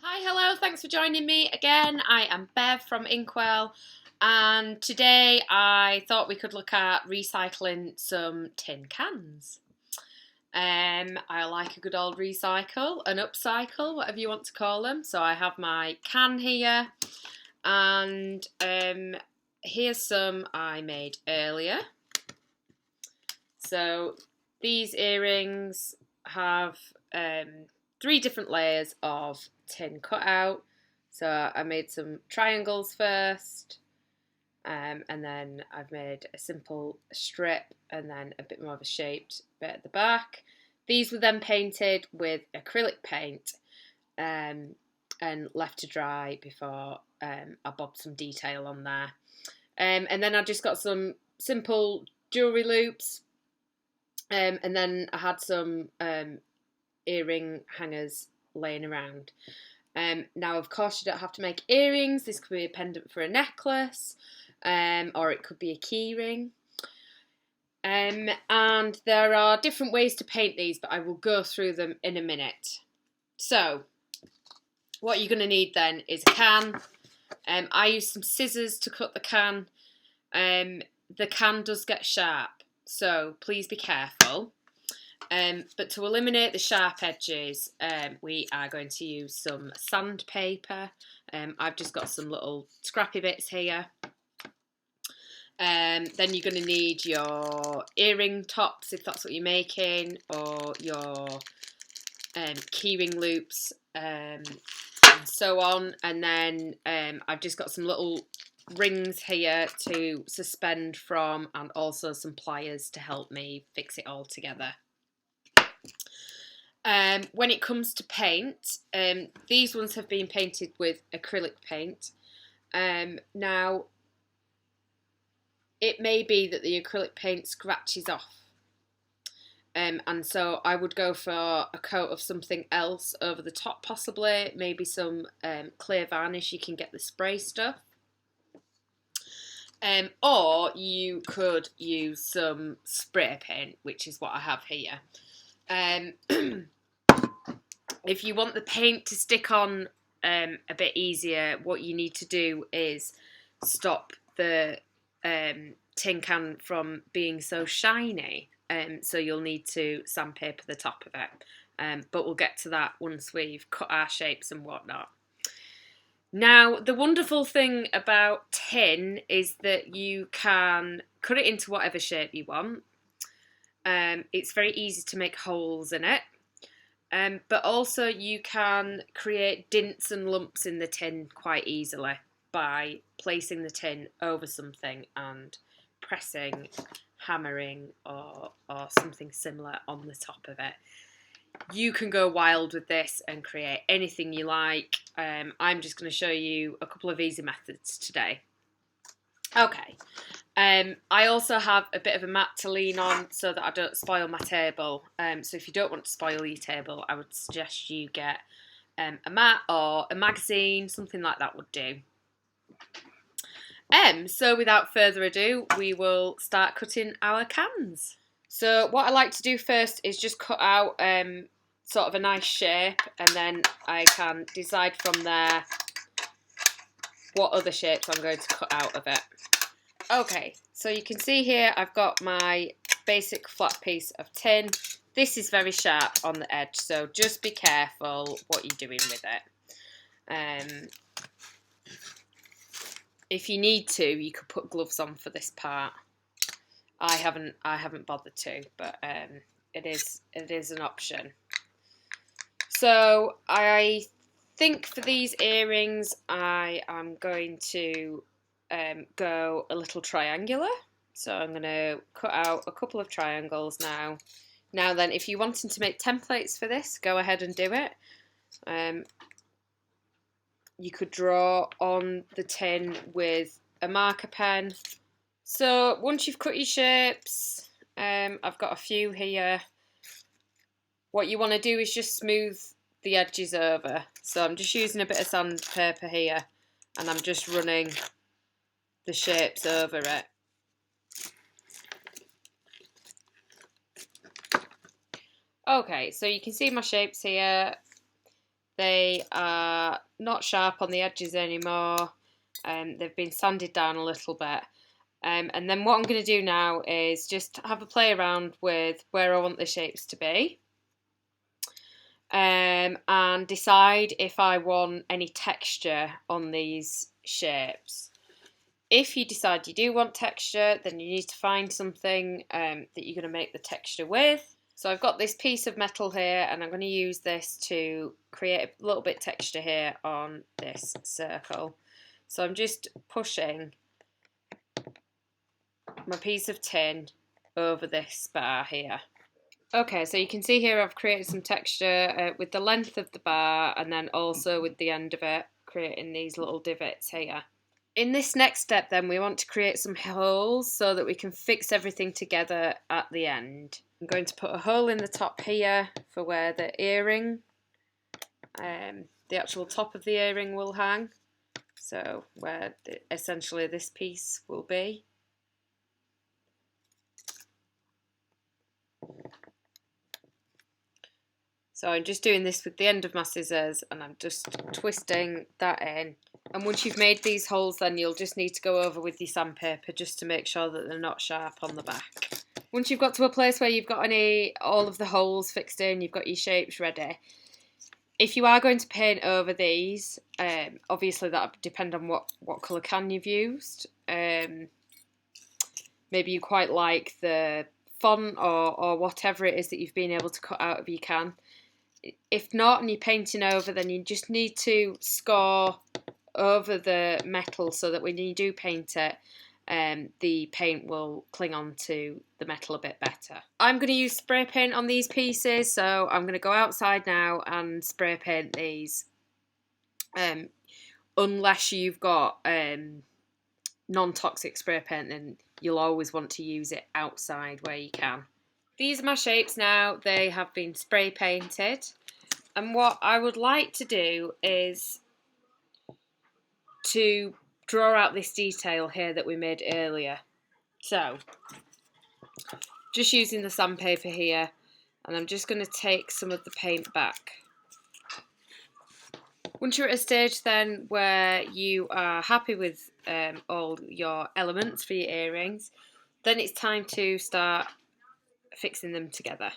Hi, hello, thanks for joining me again. I am Bev from Inkwell, and today I thought we could look at recycling some tin cans. I like a good old recycle, an upcycle, whatever you want to call them. So I have my can here, and here's some I made earlier. So these earrings have 3 different layers of tin cut out. So I made some triangles first, and then I've made a simple strip and then a bit more of a shaped bit at the back. These were then painted with acrylic paint and left to dry before I bobbed some detail on there. And then I just got some simple jewellery loops, and then I had some earring hangers laying around. Now, of course, you don't have to make earrings. This could be a pendant for a necklace, or it could be a key ring. And there are different ways to paint these, but I will go through them in a minute. So, what you're going to need then is a can. I use some scissors to cut the can. The can does get sharp, so please be careful. But to eliminate the sharp edges, we are going to use some sandpaper. I've just got some little scrappy bits here. Then you're going to need your earring tops, if that's what you're making, or your keyring loops, and so on. And then I've just got some little rings here to suspend from, and also some pliers to help me fix it all together. When it comes to paint, these ones have been painted with acrylic paint. Now, it may be that the acrylic paint scratches off, and so I would go for a coat of something else over the top, possibly, maybe some clear varnish. You can get the spray stuff. Or you could use some spray paint, which is what I have here. If you want the paint to stick on a bit easier, what you need to do is stop the tin can from being so shiny. So you'll need to sandpaper the top of it. But we'll get to that once we've cut our shapes and whatnot. Now, the wonderful thing about tin is that you can cut it into whatever shape you want. It's very easy to make holes in it. But also you can create dints and lumps in the tin quite easily by placing the tin over something and pressing, hammering, or something similar on the top of it. You can go wild with this and create anything you like. I'm just going to show you a couple of easy methods today. Okay. I also have a bit of a mat to lean on so that I don't spoil my table. So if you don't want to spoil your table, I would suggest you get a mat or a magazine, something like that would do. So without further ado, we will start cutting our cans. So what I like to do first is just cut out sort of a nice shape, and then I can decide from there what other shapes I'm going to cut out of it. Okay, so you can see here I've got my basic flat piece of tin. This is very sharp on the edge, so just be careful what you're doing with it. If you need to, you could put gloves on for this part. I haven't bothered to, but it is an option. So I think for these earrings I am going to go a little triangular. So I'm going to cut out a couple of triangles now. Now then, if you're wanting to make templates for this, go ahead and do it. You could draw on the tin with a marker pen. So once you've cut your shapes, I've got a few here. What you want to do is just smooth the edges over. So I'm just using a bit of sandpaper here, and I'm just running the shapes over it. Okay, so you can see my shapes here. They are not sharp on the edges anymore. They've been sanded down a little bit. And then what I'm going to do now is just have a play around with where I want the shapes to be. And decide if I want any texture on these shapes. If you decide you do want texture, then you need to find something that you're going to make the texture with. So I've got this piece of metal here, and I'm going to use this to create a little bit of texture here on this circle. So I'm just pushing my piece of tin over this bar here. Okay, so you can see here I've created some texture with the length of the bar, and then also with the end of it, creating these little divots here. In this next step then, we want to create some holes so that we can fix everything together at the end. I'm going to put a hole in the top here for where the earring, the actual top of the earring will hang. So where essentially this piece will be. So I'm just doing this with the end of my scissors, and I'm just twisting that in. And once you've made these holes, then you'll just need to go over with your sandpaper just to make sure that they're not sharp on the back. Once you've got to a place where you've got all of the holes fixed in, you've got your shapes ready. If you are going to paint over these, obviously that would depend on what colour can you've used. Maybe you quite like the font or whatever it is that you've been able to cut out of your can. If not, and you're painting over, then you just need to score over the metal so that when you do paint it, the paint will cling on to the metal a bit better. I'm going to use spray paint on these pieces, so I'm going to go outside now and spray paint these. Unless you've got non-toxic spray paint, then you'll always want to use it outside where you can. These are my shapes now. They have been spray painted, and what I would like to do is to draw out this detail here that we made earlier. So just using the sandpaper here, and I'm just going to take some of the paint back. Once you're at a stage then where you are happy with all your elements for your earrings, then it's time to start fixing them together.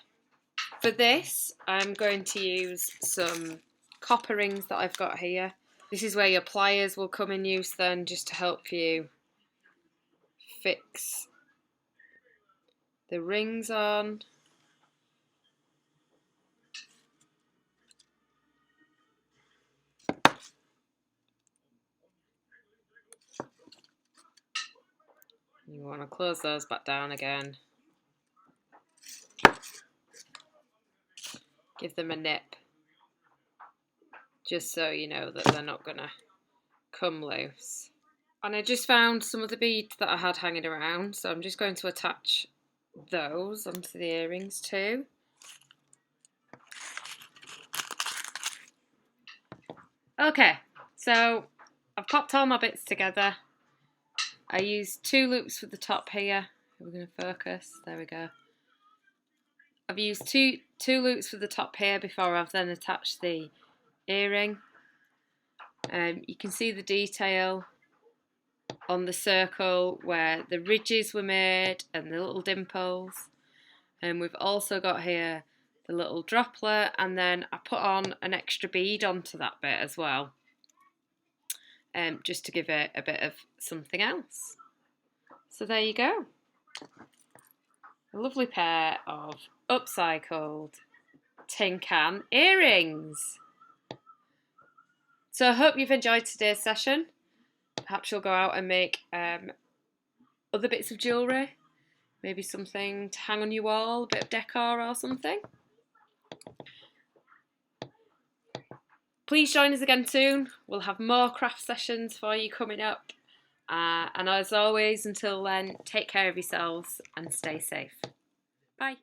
For this, I'm going to use some copper rings that I've got here. This is where your pliers will come in use then, just to help you fix the rings on. You want to close those back down again. Give them a nip, just so you know that they're not going to come loose. And I just found some of the beads that I had hanging around, so I'm just going to attach those onto the earrings too. Okay, so I've popped all my bits together. I used 2 loops for the top here. We're going to focus, there we go. I've used two loops for the top here before I've then attached the earring. You can see the detail on the circle where the ridges were made and the little dimples. And we've also got here the little droplet, and then I put on an extra bead onto that bit as well, just to give it a bit of something else. So there you go. A lovely pair of upcycled tin can earrings. So I hope you've enjoyed today's session. Perhaps you'll go out and make other bits of jewellery, maybe something to hang on your wall, a bit of decor or something. Please join us again soon. We'll have more craft sessions for you coming up. And as always, until then, take care of yourselves and stay safe. Bye.